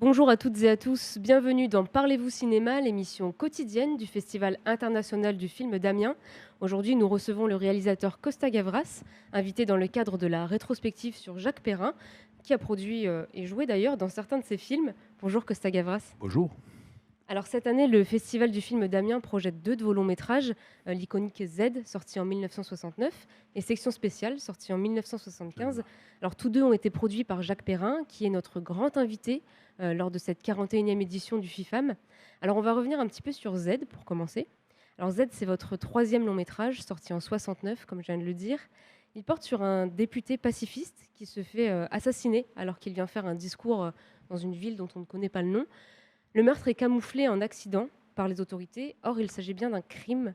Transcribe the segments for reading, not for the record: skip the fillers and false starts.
Bonjour à toutes et à tous, bienvenue dans Parlez-vous cinéma, l'émission quotidienne du Festival international du film d'Amiens. Aujourd'hui, nous recevons le réalisateur Costa Gavras, invité dans le cadre de la rétrospective sur Jacques Perrin, qui a produit et joué d'ailleurs dans certains de ses films. Bonjour Costa Gavras. Bonjour. Alors cette année, le Festival du film d'Amiens projette 2 de vos longs métrages, l'iconique Z, sorti en 1969, et Section spéciale, sorti en 1975. Alors tous deux ont été produits par Jacques Perrin, qui est notre grand invité lors de cette 41e édition du FIFAM. Alors on va revenir un petit peu sur Z pour commencer. Alors Z, c'est votre 3e long métrage, sorti en 69, comme je viens de le dire. Il porte sur un député pacifiste qui se fait assassiner alors qu'il vient faire un discours dans une ville dont on ne connaît pas le nom. Le meurtre est camouflé en accident par les autorités. Or, il s'agit bien d'un crime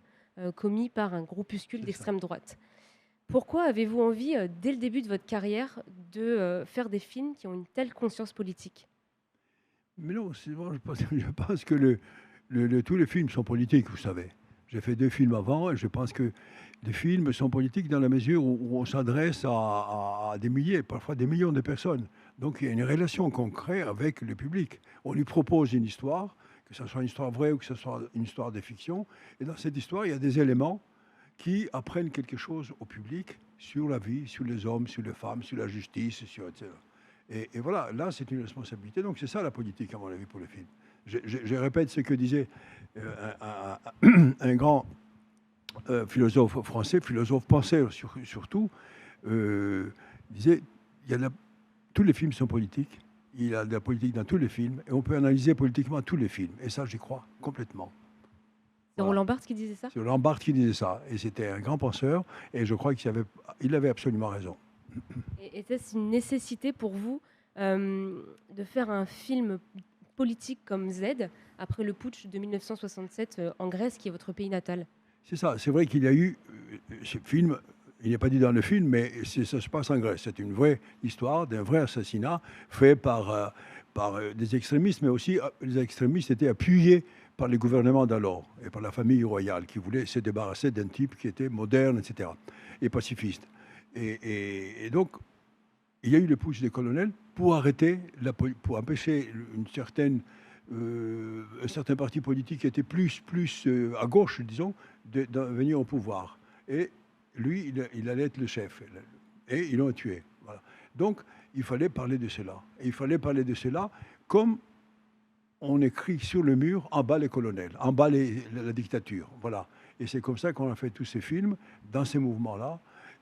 commis par un groupuscule d'extrême droite. Pourquoi avez-vous envie, dès le début de votre carrière, de faire des films qui ont une telle conscience politique ? Mais non, je pense que tous les films sont politiques, vous savez. J'ai fait 2 films avant et je pense que les films sont politiques dans la mesure où on s'adresse à des milliers, parfois des millions de personnes. Donc il y a une relation qu'on crée avec le public. On lui propose une histoire, que ce soit une histoire vraie ou que ce soit une histoire de fiction. Et dans cette histoire, il y a des éléments qui apprennent quelque chose au public sur la vie, sur les hommes, sur les femmes, sur la justice, etc. Et voilà, là, c'est une responsabilité. Donc c'est ça la politique, à mon avis, pour le film. Je répète ce que disait un grand philosophe français, philosophe penseur surtout, disait, tous les films sont politiques, il y a de la politique dans tous les films, et on peut analyser politiquement tous les films. Et ça, j'y crois complètement. C'est Roland Barthes qui disait ça ? C'est Roland Barthes qui disait ça. Et c'était un grand penseur, et je crois qu'il avait absolument raison. Et est-ce une nécessité pour vous de faire un film politique comme Z, après le putsch de 1967 en Grèce, qui est votre pays natal ? C'est ça, c'est vrai qu'il y a eu ce film, il n'est pas dit dans le film, mais ça se passe en Grèce. C'est une vraie histoire d'un vrai assassinat fait par des extrémistes, mais aussi les extrémistes étaient appuyés par les gouvernements d'alors et par la famille royale qui voulait se débarrasser d'un type qui était moderne, etc., et pacifiste. Et donc, il y a eu le putsch des colonels pour empêcher un certain parti politique qui était plus à gauche, disons, de venir au pouvoir. Et lui, il allait être le chef. Et ils l'ont tué. Voilà. Donc, il fallait parler de cela. Et il fallait parler de cela comme on écrit sur le mur, en bas les colonels, en bas la dictature. Voilà. Et c'est comme ça qu'on a fait tous ces films, dans ces mouvements-là.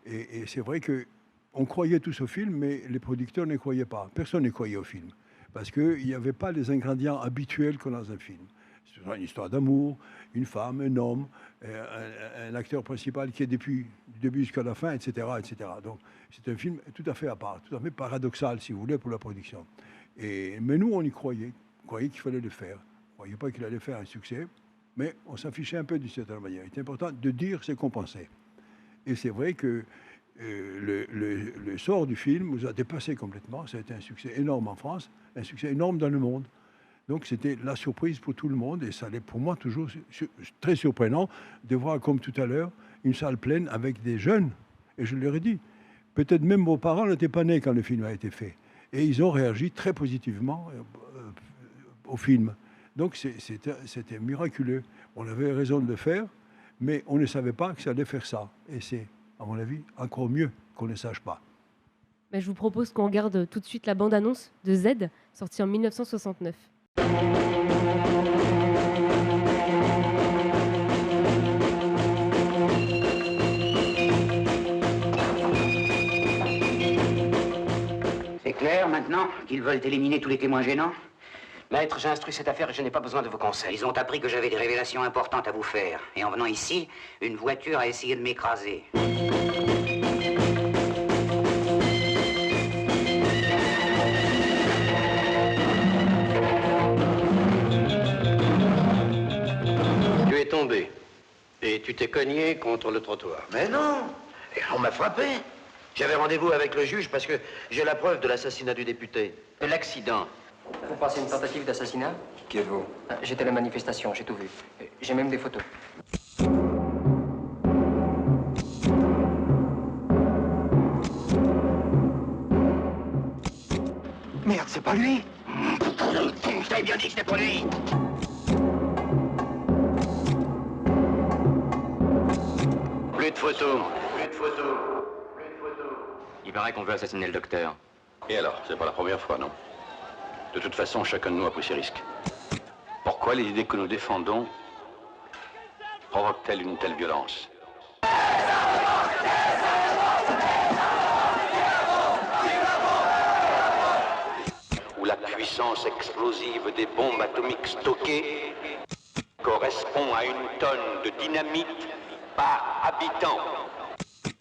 Et c'est vrai qu'on croyait tous au film, mais les producteurs ne croyaient pas. Personne ne croyait au film. Parce qu'il n'y avait pas les ingrédients habituels qu'on a dans un film. C'est une histoire d'amour, une femme, un homme, un acteur principal qui est depuis le début jusqu'à la fin, etc., etc. Donc c'est un film tout à fait à part, tout à fait paradoxal, si vous voulez, pour la production. Mais nous, on y croyait. On croyait qu'il fallait le faire. On ne croyait pas qu'il allait faire un succès, mais on s'affichait un peu d'une certaine manière. Il est important de dire ce qu'on pensait. Et c'est vrai que le sort du film nous a dépassé complètement. Ça a été un succès énorme en France, un succès énorme dans le monde. Donc c'était la surprise pour tout le monde et ça allait pour moi toujours très surprenant de voir, comme tout à l'heure, une salle pleine avec des jeunes. Et je leur ai dit, peut-être même vos parents n'étaient pas nés quand le film a été fait. Et ils ont réagi très positivement au film. Donc c'était miraculeux. On avait raison de le faire, mais on ne savait pas que ça allait faire ça. Et c'est, à mon avis, encore mieux qu'on ne sache pas. Je vous propose qu'on regarde tout de suite la bande-annonce de Z, sortie en 1969. C'est clair maintenant qu'ils veulent éliminer tous les témoins gênants? Maître, j'ai instruit cette affaire et je n'ai pas besoin de vos conseils. Ils ont appris que j'avais des révélations importantes à vous faire. Et en venant ici, une voiture a essayé de m'écraser. Tu es tombé et tu t'es cogné contre le trottoir. Mais non! Et on m'a frappé. J'avais rendez-vous avec le juge parce que j'ai la preuve de l'assassinat du député. De l'accident. Vous pensez une tentative d'assassinat? Qui êtes-vous? J'étais à la manifestation, j'ai tout vu. J'ai même des photos. Merde, c'est pas lui. Je t'avais bien dit que c'était pas lui. Plus de photos. Il paraît qu'on veut assassiner le docteur. Et alors, c'est pas la première fois, non? De toute façon, chacun de nous a pris ses risques. Pourquoi les idées que nous défendons provoquent-elles une telle violence? Où la puissance explosive des bombes atomiques stockées correspond à une tonne de dynamite par habitant.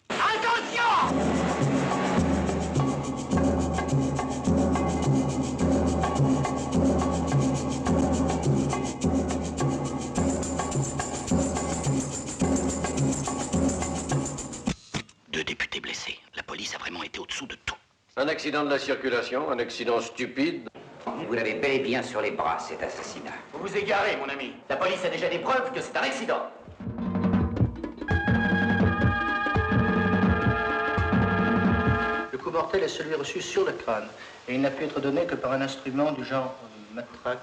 Attention! Deux députés blessés. La police a vraiment été au-dessous de tout. Un accident de la circulation, un accident stupide. Vous l'avez bel et bien sur les bras, cet assassinat. Vous vous égarez, mon ami. La police a déjà des preuves que c'est un accident. Le coup mortel est celui reçu sur le crâne. Et il n'a pu être donné que par un instrument du genre matraque.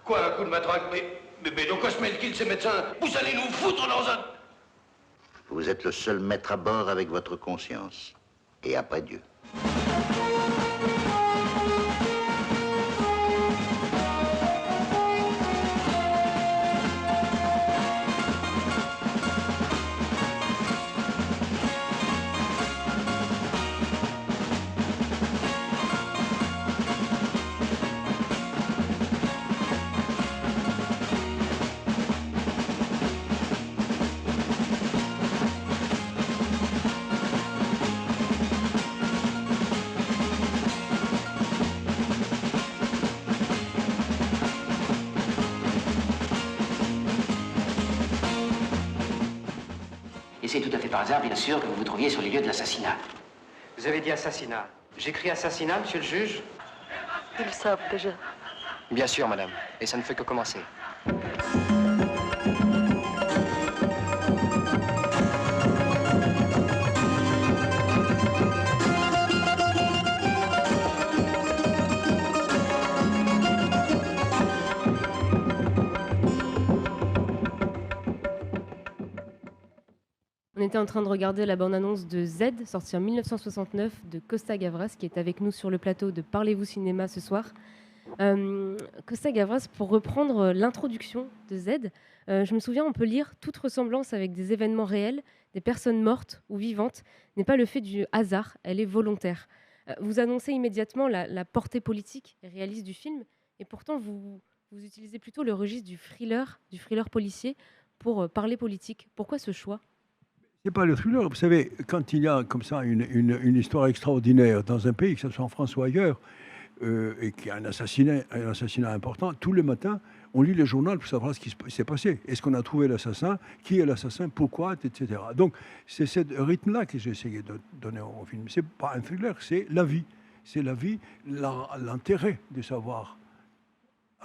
Quoi, un coup de matraque? Mais donc, Osmelkil, ces médecins, vous allez nous foutre dans un... Vous êtes le seul maître à bord avec votre conscience. Et après Dieu. Et c'est tout à fait par hasard, bien sûr, que vous vous trouviez sur les lieux de l'assassinat. Vous avez dit assassinat. J'écris assassinat, monsieur le juge? Ils le savent déjà. Bien sûr, madame. Et ça ne fait que commencer. On était en train de regarder la bande-annonce de Z, sortie en 1969, de Costa Gavras, qui est avec nous sur le plateau de Parlez-vous cinéma ce soir. Costa Gavras, pour reprendre l'introduction de Z, je me souviens, on peut lire « Toute ressemblance avec des événements réels, des personnes mortes ou vivantes, n'est pas le fait du hasard, elle est volontaire ». Vous annoncez immédiatement la portée politique et réaliste du film, et pourtant vous utilisez plutôt le registre du thriller policier pour parler politique. Pourquoi ce choix ? C'est pas le thriller. Vous savez, quand il y a comme ça une histoire extraordinaire dans un pays, que ce soit en France ou ailleurs, et qu'il y a un assassinat important, tous les matins, on lit le journal pour savoir ce qui s'est passé. Est-ce qu'on a trouvé l'assassin? Qui est l'assassin? Pourquoi? Etc. Donc, c'est ce rythme-là que j'ai essayé de donner au film. C'est pas un thriller, c'est la vie. C'est la vie, l'intérêt de savoir,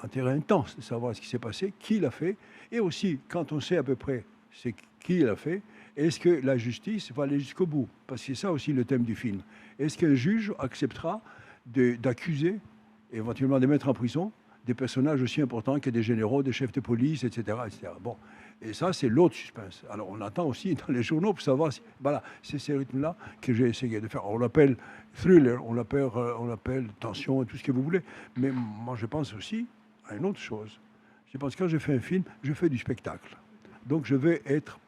intérêt intense de savoir ce qui s'est passé, qui l'a fait, et aussi, quand on sait à peu près c'est qui l'a fait, est-ce que la justice va aller jusqu'au bout? Parce que c'est ça aussi le thème du film. Est-ce qu'un juge acceptera d'accuser, éventuellement de mettre en prison, des personnages aussi importants que des généraux, des chefs de police, etc. etc. Bon. Et ça, c'est l'autre suspense. Alors, on attend aussi dans les journaux pour savoir si... Voilà, c'est ces rythmes-là que j'ai essayé de faire. On l'appelle thriller, on l'appelle tension, tout ce que vous voulez. Mais moi, je pense aussi à une autre chose. Je pense que quand je fais un film, je fais du spectacle. Donc, je vais être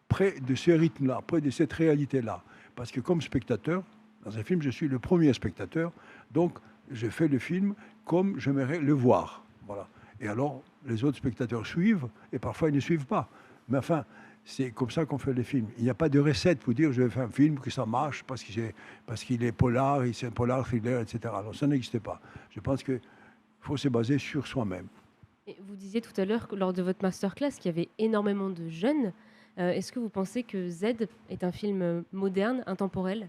près de ce rythme-là, près de cette réalité-là. Parce que comme spectateur, dans un film, je suis le premier spectateur. Donc, je fais le film comme j'aimerais le voir. Voilà. Et alors, les autres spectateurs suivent, et parfois, ils ne suivent pas. Mais enfin, c'est comme ça qu'on fait les films. Il n'y a pas de recette pour dire, je vais faire un film, que ça marche, parce qu'il est polar, c'est un polar, thriller, etc. Alors, ça n'existe pas. Je pense qu'il faut se baser sur soi-même. Et vous disiez tout à l'heure, lors de votre masterclass, qu'il y avait énormément de jeunes. Est-ce que vous pensez que Z est un film moderne, intemporel ?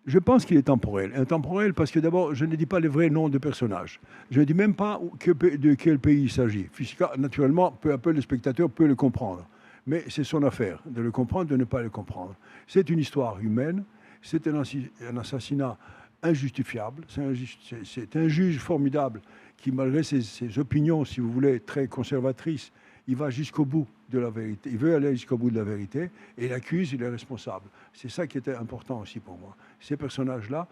Je pense qu'il est temporel. Intemporel parce que d'abord, je ne dis pas les vrais noms de personnages. Je ne dis même pas de quel pays il s'agit. Puisque, naturellement, peu à peu, le spectateur peut le comprendre. Mais c'est son affaire de le comprendre, de ne pas le comprendre. C'est une histoire humaine. C'est un assassinat injustifiable. C'est un juge formidable qui, malgré ses opinions, si vous voulez, très conservatrices, il va jusqu'au bout de la vérité. Il veut aller jusqu'au bout de la vérité et il accuse, il est responsable. C'est ça qui était important aussi pour moi. Ces personnages-là,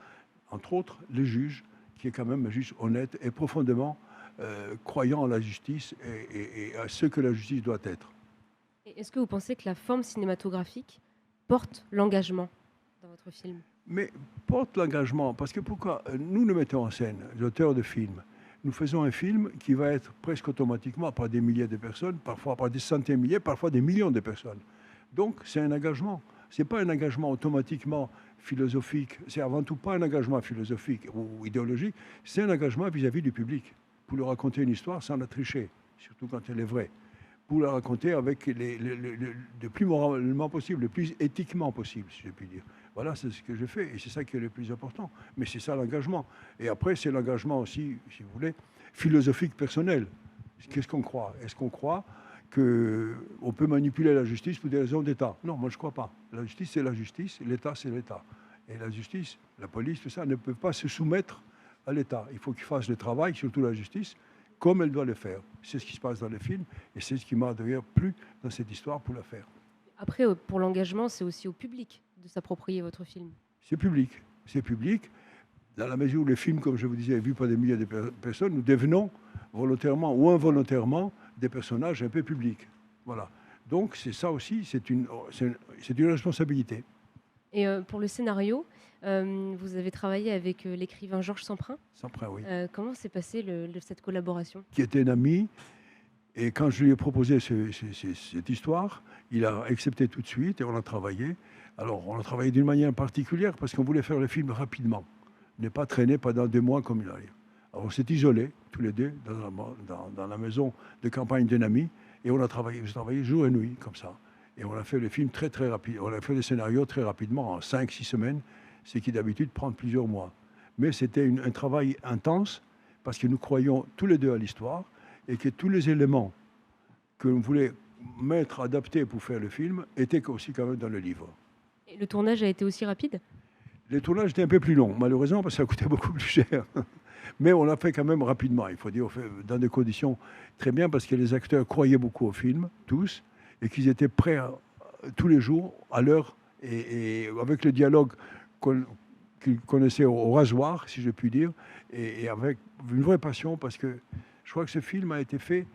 entre autres, le juge, qui est quand même un juge honnête et profondément croyant en la justice et à ce que la justice doit être. Et est-ce que vous pensez que la forme cinématographique porte l'engagement dans votre film? Mais porte l'engagement, parce que pourquoi nous le mettons en scène, l'auteur de film, nous faisons un film qui va être presque automatiquement par des milliers de personnes, parfois par des centaines de milliers, parfois des millions de personnes. Donc c'est un engagement. Ce n'est pas un engagement automatiquement philosophique, c'est avant tout pas un engagement philosophique ou idéologique, c'est un engagement vis-à-vis du public, pour lui raconter une histoire sans la tricher, surtout quand elle est vraie, pour la raconter avec le plus moralement possible, le plus éthiquement possible, si je puis dire. Voilà, c'est ce que je fais et c'est ça qui est le plus important. Mais c'est ça l'engagement. Et après, c'est l'engagement aussi, si vous voulez, philosophique personnel. Qu'est-ce qu'on croit? Est-ce qu'on croit qu'on peut manipuler la justice pour des raisons d'État? Non, moi je ne crois pas. La justice, c'est la justice, l'État, c'est l'État. Et la justice, la police, tout ça, ne peut pas se soumettre à l'État. Il faut qu'il fasse le travail, surtout la justice, comme elle doit le faire. C'est ce qui se passe dans le film et c'est ce qui m'a d'ailleurs plu dans cette histoire pour la faire. Après, pour l'engagement, c'est aussi au public de s'approprier votre film. C'est public. C'est public. Dans la mesure où le film, comme je vous disais, est vu par des milliers de personnes, nous devenons volontairement ou involontairement des personnages un peu publics. Voilà. Donc c'est ça aussi, c'est une responsabilité. Et pour le scénario, vous avez travaillé avec l'écrivain Georges Semprin. Semprin, oui. Comment s'est passée cette collaboration? Qui était un ami. Et quand je lui ai proposé cette histoire, il a accepté tout de suite et on a travaillé. Alors, on a travaillé d'une manière particulière parce qu'on voulait faire le film rapidement, ne pas traîner pendant 2 mois comme il arrive. Alors, on s'est isolés, tous les deux, dans la maison de campagne d'un ami et on a travaillé jour et nuit comme ça. Et on a fait le film très, très rapide. On a fait le scénario très rapidement, en 5-6 semaines, ce qui d'habitude prend plusieurs mois. Mais c'était un travail intense parce que nous croyons tous les deux à l'histoire et que tous les éléments que l'on voulait mettre, adapter pour faire le film, étaient aussi quand même dans le livre. Et le tournage a été aussi rapide? Le tournage était un peu plus long, malheureusement, parce que ça coûtait beaucoup plus cher. Mais on l'a fait quand même rapidement, il faut dire, dans des conditions très bien, parce que les acteurs croyaient beaucoup au film, tous, et qu'ils étaient prêts tous les jours, à l'heure, et avec le dialogue qu'ils connaissaient au rasoir, si je puis dire, et avec une vraie passion, parce que je crois que ce film a été fait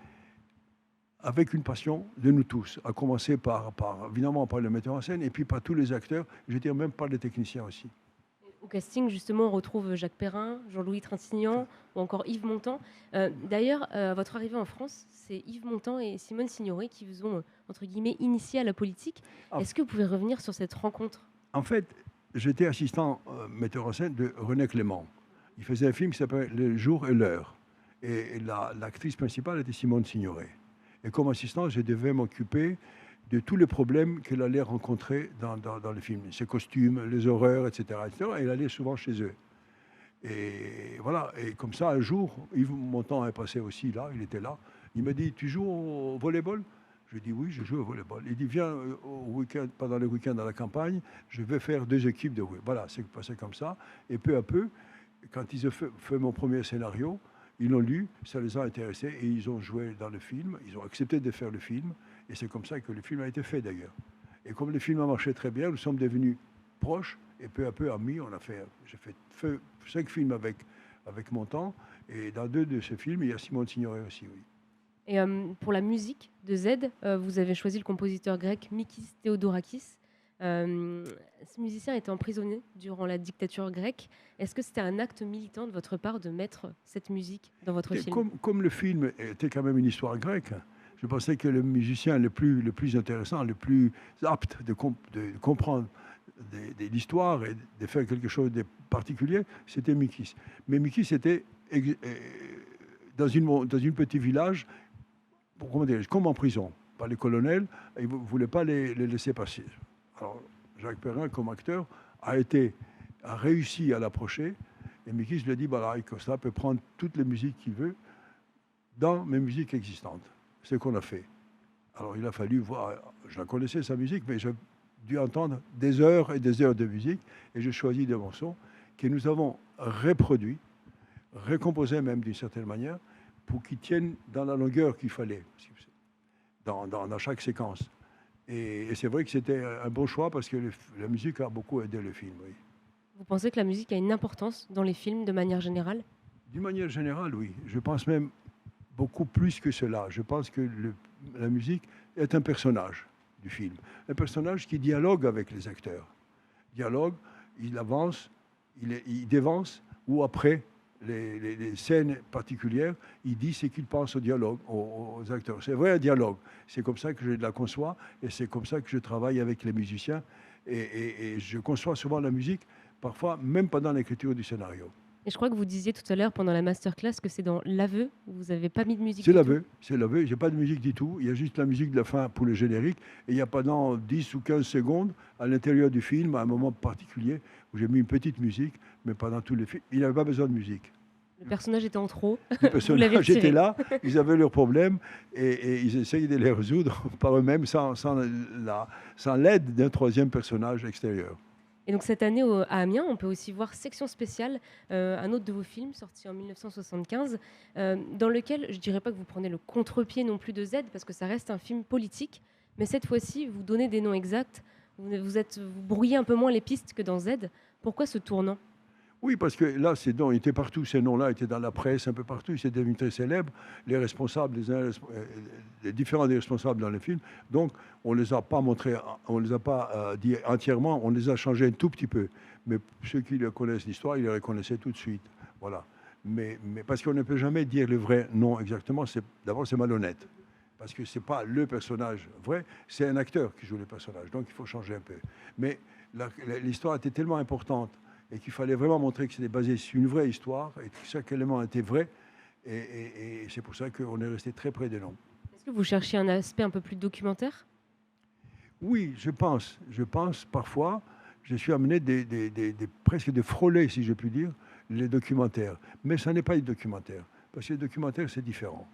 avec une passion de nous tous, à commencer évidemment par le metteur en scène et puis par tous les acteurs, je veux dire même par les techniciens aussi. Au casting, justement, on retrouve Jacques Perrin, Jean-Louis Trintignant ou encore Yves Montand. D'ailleurs, à votre arrivée en France, c'est Yves Montand et Simone Signoret qui vous ont, entre guillemets, initié à la politique. Est-ce que vous pouvez revenir sur cette rencontre? En fait, j'étais assistant metteur en scène de René Clément. Il faisait un film qui s'appelait Le jour et l'heure. Et l'actrice principale était Simone Signoret. Et comme assistant, je devais m'occuper de tous les problèmes qu'elle allait rencontrer dans le film. Ses costumes, les horreurs, etc., etc. Et elle allait souvent chez eux. Et voilà. Et comme ça, un jour, Yves Montand est passé aussi là, il était là. Il m'a dit, tu joues au volleyball? Je lui ai dit, oui, je joue au volleyball. Il dit, viens pendant le week-end à la campagne, je vais faire 2 équipes de volleyball. Voilà, c'est passé comme ça. Et peu à peu, quand ils ont fait mon premier scénario, ils l'ont lu, ça les a intéressés et ils ont joué dans le film, ils ont accepté de faire le film et c'est comme ça que le film a été fait d'ailleurs. Et comme le film a marché très bien, nous sommes devenus proches et peu à peu amis. J'ai fait 5 films avec Montand et dans 2 de ces films, il y a Simone Signoret aussi, oui. Et pour la musique de Z, vous avez choisi le compositeur grec Mikis Theodorakis. Ce musicien était emprisonné durant la dictature grecque. Est-ce que c'était un acte militant de votre part de mettre cette musique dans votre film? Comme le film était quand même une histoire grecque, je pensais que le musicien le plus intéressant, le plus apte de comprendre l'histoire et de faire quelque chose de particulier, c'était Mikis. Mais Mikis était dans une petit village, comme en prison, par les colonels, et ils ne voulaient pas les laisser passer. Alors, Jacques Perrin, comme acteur, a a réussi à l'approcher. Et Mikis lui a dit, voilà, Costa peut prendre toutes les musiques qu'il veut dans mes musiques existantes. C'est ce qu'on a fait. Alors il a fallu voir, je la connaissais sa musique, mais j'ai dû entendre des heures et des heures de musique, et j'ai choisi des morceaux que nous avons reproduits, recomposés même d'une certaine manière, pour qu'ils tiennent dans la longueur qu'il fallait, dans chaque séquence. Et c'est vrai que c'était un bon choix, parce que la musique a beaucoup aidé le film, oui. Vous pensez que la musique a une importance dans les films de manière générale? D'une manière générale, oui. Je pense même beaucoup plus que cela. Je pense que la musique est un personnage du film. Un personnage qui dialogue avec les acteurs. Dialogue, il avance, il dévance, ou après les scènes particulières, il dit ce qu'il pense au dialogue, aux acteurs. C'est vrai, un dialogue. C'est comme ça que je la conçois, et c'est comme ça que je travaille avec les musiciens. Et je conçois souvent la musique, parfois même pendant l'écriture du scénario. Et je crois que vous disiez tout à l'heure pendant la masterclass que c'est dans l'aveu où vous n'avez pas mis de musique. C'est l'aveu, c'est l'aveu. Il n'y a pas de musique du tout. Il y a juste la musique de la fin pour le générique. Et il y a pendant 10 ou 15 secondes, à l'intérieur du film, à un moment particulier, où j'ai mis une petite musique, mais pendant tout le film, il n'y avait pas besoin de musique. Le personnage était en trop. Les personnages étaient là, ils avaient leurs problèmes, et ils essayaient de les résoudre par eux-mêmes sans l'aide d'un troisième personnage extérieur. Et donc cette année à Amiens, on peut aussi voir Section spéciale, un autre de vos films sorti en 1975, dans lequel je dirais pas que vous prenez le contre-pied non plus de Z, parce que ça reste un film politique, mais cette fois-ci, vous donnez des noms exacts, vous brouillez un peu moins les pistes que dans Z. Pourquoi ce tournant ? Oui, parce que là, ces noms étaient partout. Ces noms-là étaient dans la presse, un peu partout. Ils étaient devenus très célèbres. Les responsables, les différents des responsables dans les films. Donc, on ne les a pas montrés, on ne les a pas dit entièrement. On les a changés un tout petit peu. Mais ceux qui connaissent l'histoire, ils les reconnaissaient tout de suite. Voilà. Mais parce qu'on ne peut jamais dire le vrai nom exactement. D'abord, c'est malhonnête. Parce que ce n'est pas le personnage vrai, c'est un acteur qui joue le personnage. Donc, il faut changer un peu. Mais l'histoire était tellement importante et qu'il fallait vraiment montrer que c'était basé sur une vraie histoire et que chaque élément était vrai. Et c'est pour ça qu'on est resté très près des noms. Est-ce que vous cherchez un aspect un peu plus documentaire ? Oui, je pense. Je pense parfois, je suis amené presque de frôler, si je puis dire, les documentaires. Mais ça n'est pas du documentaire. Parce que le documentaire, c'est différent.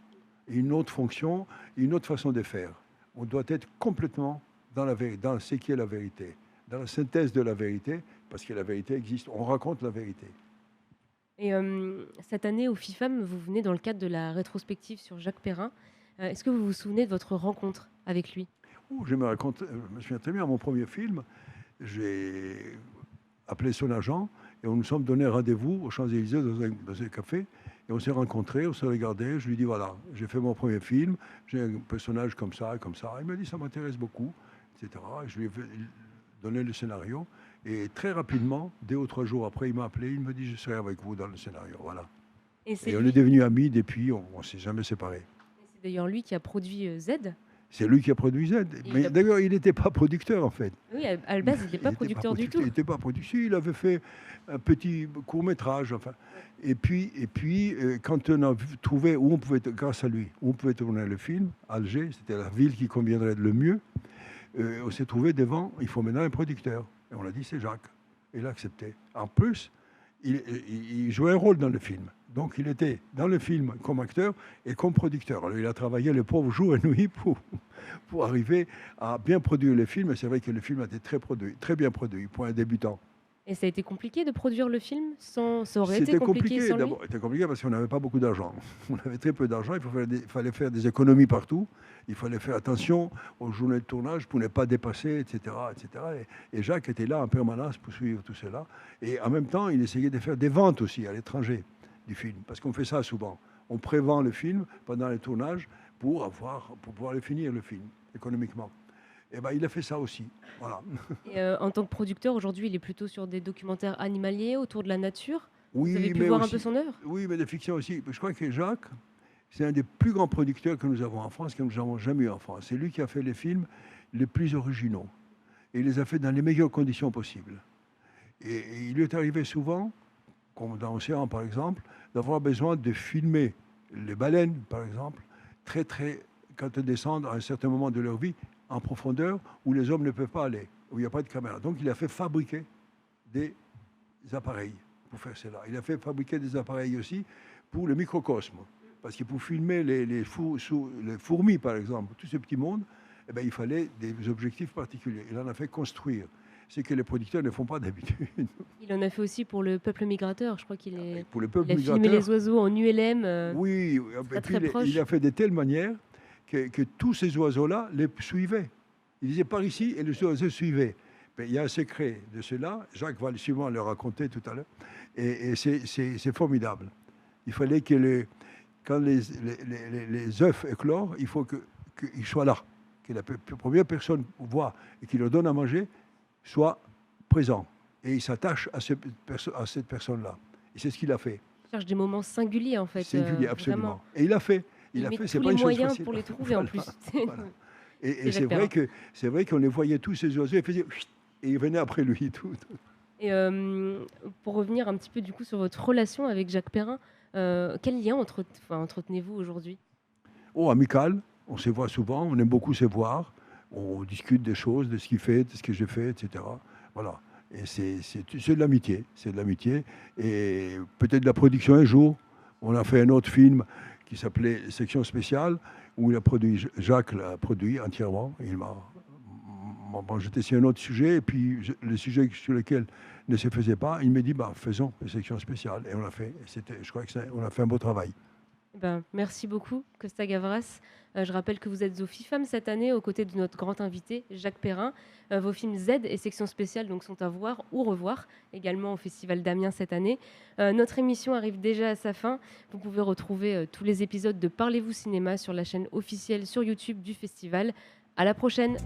Une autre fonction, une autre façon de faire. On doit être complètement dans ce qui est la vérité, dans la synthèse de la vérité, parce que la vérité existe. On raconte la vérité. Et cette année, au FIFAM, vous venez dans le cadre de la rétrospective sur Jacques Perrin. Est-ce que vous vous souvenez de votre rencontre avec lui ? Je me souviens très bien, mon premier film, j'ai appelé son agent et on nous sommes donné rendez-vous aux Champs-Élysées dans un café. Et on s'est rencontrés, on s'est regardés. Je lui ai dit, voilà, j'ai fait mon premier film, j'ai un personnage comme ça, comme ça. Il m'a dit, ça m'intéresse beaucoup, etc. Et je lui ai donné le scénario. Et très rapidement, 2 ou 3 jours après, il m'a appelé, il me dit, je serai avec vous dans le scénario. Voilà. Et on est devenus amis depuis, on ne s'est jamais séparés. C'est d'ailleurs lui qui a produit Z. C'est lui qui a produit Z. Mais d'ailleurs, il n'était pas producteur, en fait. Oui, à la base, il n'était pas producteur du tout. Il n'était pas producteur. Il avait fait un petit court-métrage. Enfin. Et puis, quand on a trouvé où on pouvait, grâce à lui, où on pouvait tourner le film, Alger, c'était la ville qui conviendrait le mieux, on s'est trouvé devant, il faut maintenant un producteur. Et on l'a dit, c'est Jacques. Il a accepté. En plus, il jouait un rôle dans le film. Donc, il était dans le film comme acteur et comme producteur. Alors, il a travaillé le pauvre jour et nuit pour arriver à bien produire le film. Et c'est vrai que le film a été très bien produit pour un débutant. Et ça a été compliqué de produire le film sans... Ça aurait C'était été compliqué sans lui. C'était compliqué parce qu'on n'avait pas beaucoup d'argent. On avait très peu d'argent. Il fallait faire des économies partout. Il fallait faire attention aux journées de tournage pour ne pas dépasser, etc., etc. Et Jacques était là en permanence pour suivre tout cela. Et en même temps, il essayait de faire des ventes aussi à l'étranger du film. Parce qu'on fait ça souvent. On prévend le film pendant les tournages pour pouvoir le finir, le film, économiquement. Et ben, il a fait ça aussi. Voilà. Et en tant que producteur, aujourd'hui, il est plutôt sur des documentaires animaliers autour de la nature. Oui, vous avez pu voir un peu son œuvre ? Oui, mais de fiction aussi. Je crois que Jacques, c'est un des plus grands producteurs que nous avons en France, que nous n'avons jamais eu en France. C'est lui qui a fait les films les plus originaux. Et il les a fait dans les meilleures conditions possibles. Et il lui est arrivé souvent, comme dans Océan par exemple, d'avoir besoin de filmer les baleines, par exemple, quand elles descendent à un certain moment de leur vie, en profondeur, où les hommes ne peuvent pas aller, où il n'y a pas de caméra. Donc il a fait fabriquer des appareils pour faire cela. Il a fait fabriquer des appareils aussi pour le microcosme. Parce que pour filmer les fourmis, par exemple, tout ce petit monde, eh ben, il fallait des objectifs particuliers. Il en a fait construire. C'est que les producteurs ne font pas d'habitude. Il en a fait aussi pour le peuple migrateur. Je crois Pour le peuple il a filmé migrateur, les oiseaux en ULM. oui, et très puis proche. il a fait de telle manière que tous ces oiseaux-là les suivaient. Il disait par ici et les oiseaux suivaient. Mais il y a un secret de cela. Jacques va sûrement le raconter tout à l'heure. Et c'est formidable. Il fallait que quand les œufs éclorent, il faut qu'ils soient là. Que la première personne voit et qui leur donne à manger soit présent. Et il s'attache à cette personne-là. Et c'est ce qu'il a fait. Il cherche des moments singuliers, en fait. Singulier, absolument. Vraiment. Et il a fait. Il a met fait. tous C'est les pas une chose moyens facile. pour les trouver, en plus. Voilà. Et Jacques Perrin. c'est vrai qu'on les voyait tous ces oiseaux, ils faisaient et ils venaient après lui. Tout. Et pour revenir un petit peu du coup sur votre relation avec Jacques Perrin, quel lien entretenez-vous aujourd'hui? Oh, amical, on se voit souvent, on aime beaucoup se voir, on discute des choses, de ce qu'il fait, de ce que j'ai fait, etc. Voilà. Et c'est de l'amitié, Et peut-être de la production un jour. On a fait un autre film qui s'appelait Section spéciale, où Jacques l'a produit entièrement. J'étais sur un autre sujet, et puis le sujet sur lequel ne se faisait pas, il m'a dit faisons une section spéciale. Et on l'a fait. Je crois qu'on a fait un beau travail. Merci beaucoup, Costa Gavras. Je rappelle que vous êtes au FIFAM cette année, aux côtés de notre grand invité, Jacques Perrin. Vos films Z et Section spéciale donc, sont à voir ou revoir, également au Festival d'Amiens cette année. Notre émission arrive déjà à sa fin. Vous pouvez retrouver tous les épisodes de Parlez-vous cinéma sur la chaîne officielle sur YouTube du festival. À la prochaine.